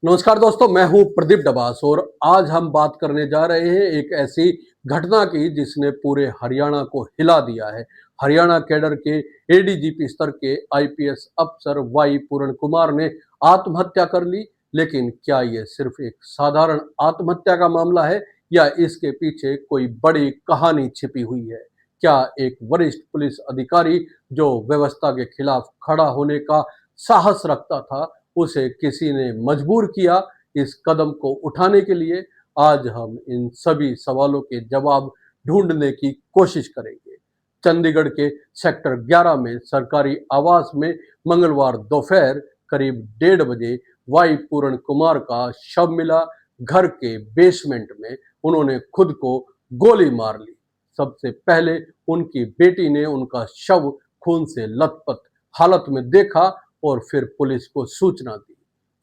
नमस्कार दोस्तों, मैं हूं प्रदीप डबास और आज हम बात करने जा रहे हैं एक ऐसी घटना की जिसने पूरे हरियाणा को हिला दिया है। हरियाणा कैडर के एडीजीपी स्तर के आईपीएस अफसर वाई पूर्ण कुमार ने आत्महत्या कर ली। लेकिन क्या यह सिर्फ एक साधारण आत्महत्या का मामला है या इसके पीछे कोई बड़ी कहानी छिपी हुई है? क्या एक वरिष्ठ पुलिस अधिकारी जो व्यवस्था के खिलाफ खड़ा होने का साहस रखता था, उसे किसी ने मजबूर किया इस कदम को उठाने के लिए? आज हम इन सभी सवालों के जवाब ढूंढने की कोशिश करेंगे। चंडीगढ़ के सेक्टर 11 में सरकारी आवास में मंगलवार दोपहर करीब 1:30 बजे वाई पूर्ण कुमार का शव मिला। घर के बेसमेंट में उन्होंने खुद को गोली मार ली। सबसे पहले उनकी बेटी ने उनका शव खून से लथपथ हालत में देखा और फिर पुलिस को सूचना दी।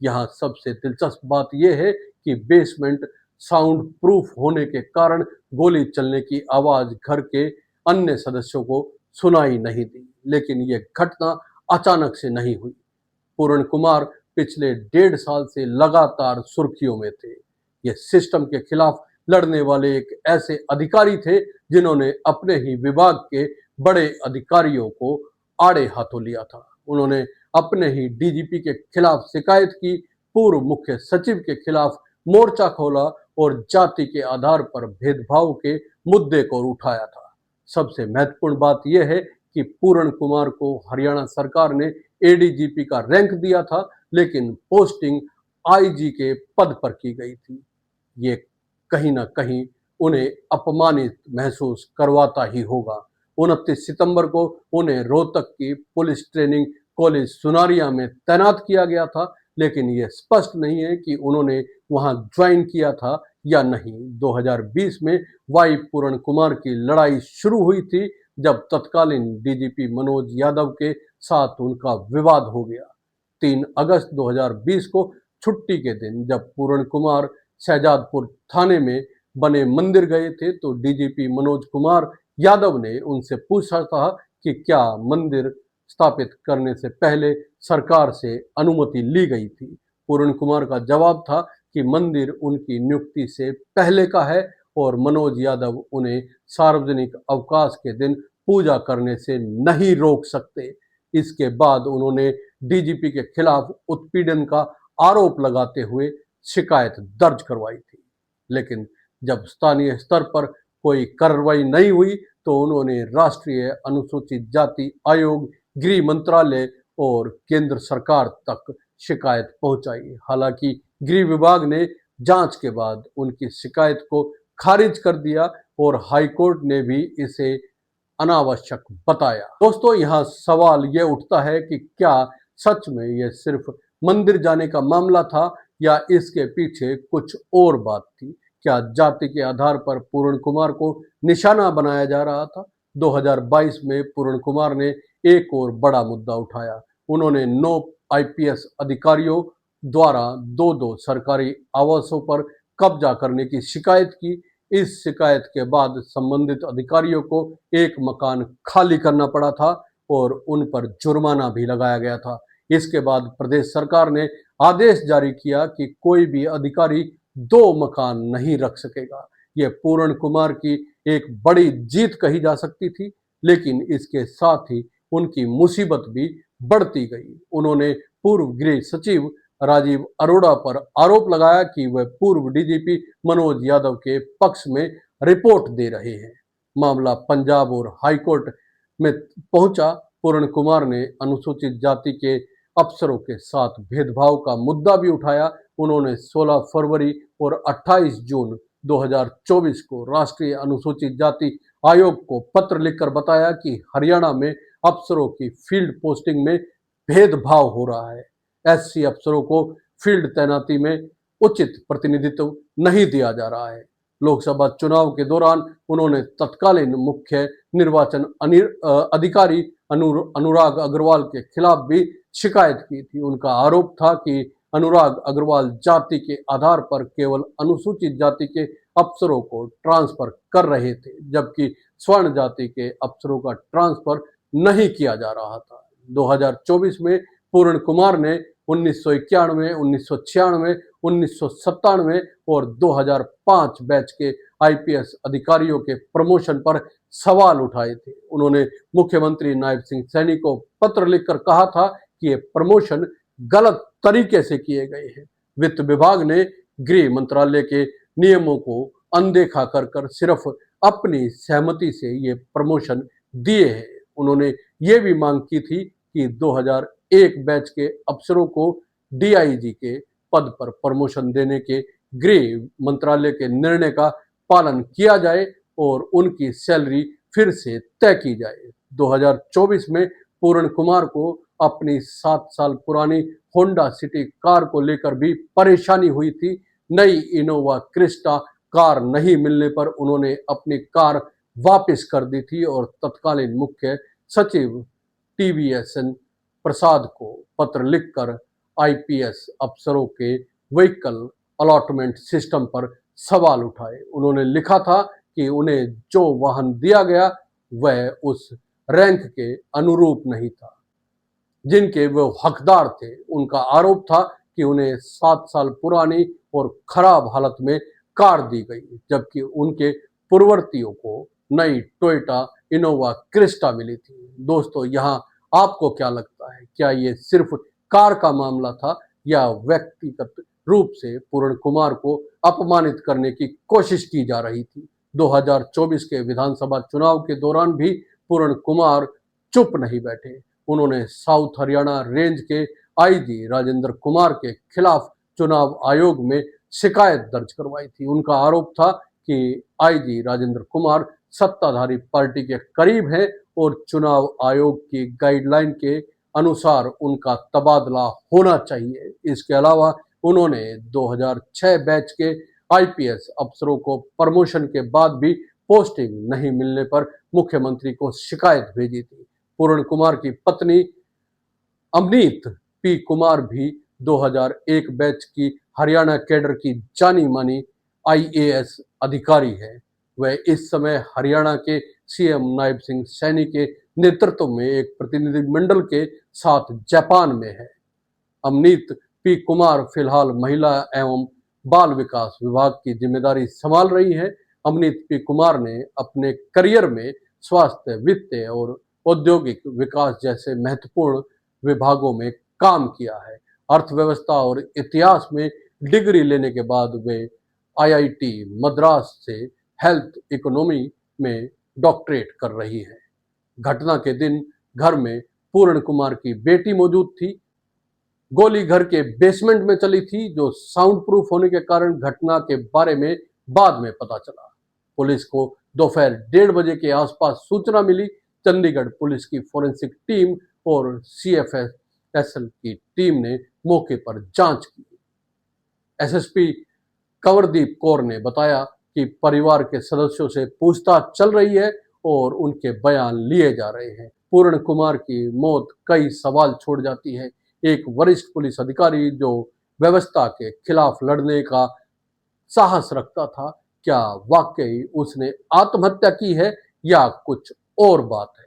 यहाँ सबसे दिलचस्प बात यह है कि बेसमेंट साउंड प्रूफ होने के कारण गोली चलने की आवाज घर के अन्य सदस्यों को सुनाई नहीं दी। लेकिन यह घटना अचानक से नहीं हुई। पूर्ण कुमार पिछले 1.5 साल से लगातार सुर्खियों में थे। ये सिस्टम के खिलाफ लड़ने वाले एक ऐसे अधिकारी थे जिन्होंने अपने ही विभाग के बड़े अधिकारियों को आड़े हाथों लिया था। उन्होंने अपने ही डीजीपी के खिलाफ शिकायत की, पूर्व मुख्य सचिव के खिलाफ मोर्चा खोला और जाति के आधार पर भेदभाव के मुद्दे को उठाया था। सबसे महत्वपूर्ण बात यह है कि पूर्ण कुमार को हरियाणा सरकार ने एडीजीपी का रैंक दिया था, लेकिन पोस्टिंग आईजी के पद पर की गई थी। ये कहीं ना कहीं उन्हें अपमानित महसूस करवाता ही होगा। 29 सितंबर को उन्हें रोहतक की पुलिस ट्रेनिंग कॉलेज सुनारिया में तैनात किया गया था, लेकिन यह स्पष्ट नहीं है कि उन्होंने वहां ज्वाइन किया था या नहीं। 2020 में वाई पूर्ण कुमार की लड़ाई शुरू हुई थी जब तत्कालीन डीजीपी मनोज यादव के साथ उनका विवाद हो गया। 3 अगस्त 2020 को छुट्टी के दिन जब पूर्ण कुमार शहजादपुर थाने में बने मंदिर गए थे तो डीजीपी मनोज कुमार यादव ने उनसे पूछा था कि क्या मंदिर स्थापित करने से पहले सरकार से अनुमति ली गई थी। पूर्ण कुमार का जवाब था कि मंदिर उनकी नियुक्ति से पहले का है और मनोज यादव उन्हें सार्वजनिक अवकाश के दिन पूजा करने से नहीं रोक सकते। इसके बाद उन्होंने डीजीपी के खिलाफ उत्पीड़न का आरोप लगाते हुए शिकायत दर्ज करवाई थी। लेकिन जब स्थानीय स्तर पर कोई कार्रवाई नहीं हुई तो उन्होंने राष्ट्रीय अनुसूचित जाति आयोग, गृह मंत्रालय और केंद्र सरकार तक शिकायत पहुंचाई। हालांकि गृह विभाग ने जांच के बाद उनकी शिकायत को खारिज कर दिया और हाईकोर्ट ने भी इसे अनावश्यक बताया। दोस्तों, यहाँ सवाल ये उठता है कि क्या सच में यह सिर्फ मंदिर जाने का मामला था या इसके पीछे कुछ और बात थी? क्या जाति के आधार पर पूर्ण कुमार को निशाना बनाया जा रहा था? 2022 में पूर्ण कुमार ने एक और बड़ा मुद्दा उठाया। उन्होंने 9 आईपीएस अधिकारियों द्वारा 2-2 सरकारी आवासों पर कब्जा करने की शिकायत की। इस शिकायत के बाद संबंधित अधिकारियों को एक मकान खाली करना पड़ा था और उन पर जुर्माना भी लगाया गया था। इसके बाद प्रदेश सरकार ने आदेश जारी किया कि कोई भी अधिकारी 2 मकान नहीं रख सकेगा। यह पूर्ण कुमार की एक बड़ी जीत कही जा सकती थी, लेकिन इसके साथ ही उनकी मुसीबत भी बढ़ती गई। उन्होंने पूर्व गृह सचिव राजीव अरोड़ा पर आरोप लगाया कि वह पूर्व डीजीपी मनोज यादव के पक्ष में रिपोर्ट दे रहे हैं। मामला पंजाब और हाईकोर्ट में पहुंचा। पूर्ण कुमार ने अनुसूचित जाति के अफसरों के साथ भेदभाव का मुद्दा भी उठाया। उन्होंने 16 फरवरी और 28 जून 2024 को राष्ट्रीय अनुसूचित जाति आयोग को पत्र लिखकर बताया कि हरियाणा में अफसरों की फील्ड पोस्टिंग में भेदभाव हो रहा है। एससी अफसरों को फील्ड तैनाती में उचित प्रतिनिधित्व नहीं दिया जा रहा है। लोकसभा चुनाव के दौरान उन्होंने तत्कालीन मुख्य निर्वाचन अधिकारी अनुराग अग्रवाल के खिलाफ भी शिकायत की थी। उनका आरोप था कि अनुराग अग्रवाल जाति के आधार पर केवल अनुसूचित जाति के अफसरों को ट्रांसफर कर रहे थे, जबकि स्वर्ण जाति के अफसरों का ट्रांसफर नहीं किया जा रहा था। 2024 में पूर्ण कुमार ने 1991, 1996, 1997 और 2005 बैच के आईपीएस अधिकारियों के प्रमोशन पर सवाल उठाए थे। उन्होंने मुख्यमंत्री नायब सिंह सैनी को पत्र लिखकर कहा था कि ये प्रमोशन गलत तरीके से किए गए हैं। वित्त विभाग ने गृह मंत्रालय के नियमों को अनदेखा कर सिर्फ अपनी सहमति से ये प्रमोशन दिए हैं। उन्होंने ये भी मांग की थी कि 2001 बैच के अफसरों को डीआईजी के पद पर प्रमोशन देने के गृह मंत्रालय के निर्णय का पालन किया जाए और उनकी सैलरी फिर से तय की जाए। 2024 में पूर्ण कुमार को अपनी 7 साल पुरानी होंडा सिटी कार को लेकर भी परेशानी हुई थी। नई इनोवा क्रिस्टा कार नहीं मिलने पर उन्होंने अपनी कार वापस कर दी थी और तत्कालीन मुख्य सचिव टीवीएसएन प्रसाद को पत्र लिखकर आईपीएस अफसरों के व्हीकल अलॉटमेंट सिस्टम पर सवाल उठाए। उन्होंने लिखा था कि उन्हें जो वाहन दिया गया वह उस रैंक के अनुरूप नहीं था जिनके वो हकदार थे। उनका आरोप था कि उन्हें 7 साल पुरानी और खराब हालत में कार दी गई, जबकि उनके पूर्ववर्तियों को नई टोयोटा इनोवा क्रिस्टा मिली थी। दोस्तों, यहाँ आपको क्या लगता है? क्या ये सिर्फ कार का मामला था या व्यक्तिगत रूप से पूर्ण कुमार को अपमानित करने की कोशिश की जा रही थी? 2024 के विधानसभा चुनाव के दौरान भी पूर्ण कुमार चुप नहीं बैठे। उन्होंने साउथ हरियाणा रेंज के आईजी राजेंद्र कुमार के खिलाफ चुनाव आयोग में शिकायत दर्ज करवाई थी। उनका आरोप था कि आईजी राजेंद्र कुमार सत्ताधारी पार्टी के करीब हैं और चुनाव आयोग की गाइडलाइन के अनुसार उनका तबादला होना चाहिए। इसके अलावा उन्होंने 2006 बैच के आईपीएस अफसरों को प्रमोशन के बाद भी पोस्टिंग नहीं मिलने पर मुख्यमंत्री को शिकायत भेजी थी। पूर्ण कुमार की पत्नी अमनीत पी कुमार भी 2001 बैच की हरियाणा कैडर की जानी मानी आईएएस अधिकारी है। वह इस समय हरियाणा के सीएम नायब सिंह सैनी के नेतृत्व में एक प्रतिनिधिमंडल के साथ जापान में है। अमनीत पी कुमार फिलहाल महिला एवं बाल विकास विभाग की जिम्मेदारी संभाल रही है। अमनीत पी कुमार ने अपने करियर में स्वास्थ्य, वित्त और औद्योगिक विकास जैसे महत्वपूर्ण विभागों में काम किया है। अर्थव्यवस्था और इतिहास में डिग्री लेने के बाद वे आईआईटी मद्रास से हेल्थ इकोनॉमी में डॉक्टरेट कर रही है। घटना के दिन घर में पूर्ण कुमार की बेटी मौजूद थी। गोली घर के बेसमेंट में चली थी, जो साउंड प्रूफ होने के कारण घटना के बारे में बाद में पता चला। पुलिस को दोपहर 1:30 बजे के आसपास सूचना मिली। चंडीगढ़ पुलिस की फोरेंसिक टीम और सीएफएसएल की टीम ने मौके पर जांच की। एसएसपी कंवरदीप कौर ने बताया कि परिवार के सदस्यों से पूछताछ चल रही है और उनके बयान लिए जा रहे हैं। पूर्ण कुमार की मौत कई सवाल छोड़ जाती है। एक वरिष्ठ पुलिस अधिकारी जो व्यवस्था के खिलाफ लड़ने का साहस रखता था, क्या वाकई उसने आत्महत्या की है या कुछ और बात है?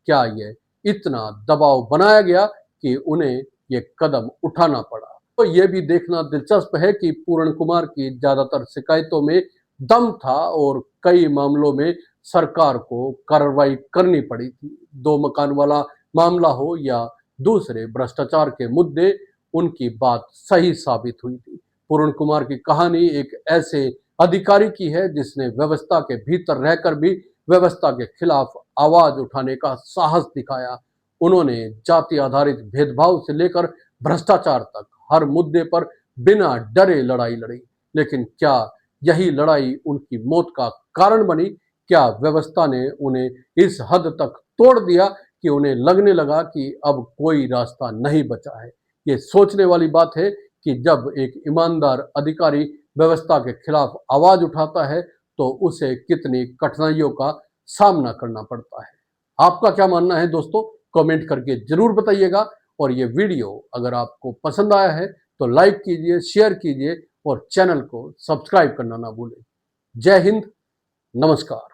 क्या यह इतना दबाव बनाया गया कि उन्हें ये कदम उठाना पड़ा? तो यह भी देखना दिलचस्प है कि पूर्ण कुमार की ज्यादातर शिकायतों में दम था और कई मामलों में सरकार को कार्रवाई करनी पड़ी थी। 2 मकान वाला मामला हो या दूसरे भ्रष्टाचार के मुद्दे, उनकी बात सही साबित हुई थी। पूर्ण कुमार की कहानी एक ऐसे अधिकारी की है जिसने व्यवस्था के भीतर रहकर भी व्यवस्था के खिलाफ आवाज उठाने का साहस दिखाया। उन्होंने जाति आधारित भेदभाव से लेकर भ्रष्टाचार तक हर मुद्दे पर बिना डरे लड़ाई लड़ी। लेकिन क्या यही लड़ाई उनकी मौत का कारण बनी? क्या व्यवस्था ने उन्हें इस हद तक तोड़ दिया कि उन्हें लगने लगा कि अब कोई रास्ता नहीं बचा है? ये सोचने वाली बात है कि जब एक ईमानदार अधिकारी व्यवस्था के खिलाफ आवाज उठाता है तो उसे कितनी कठिनाइयों का सामना करना पड़ता है। आपका क्या मानना है दोस्तों? कमेंट करके जरूर बताइएगा। और ये वीडियो अगर आपको पसंद आया है तो लाइक कीजिए, शेयर कीजिए और चैनल को सब्सक्राइब करना ना भूलें। जय हिंद, नमस्कार।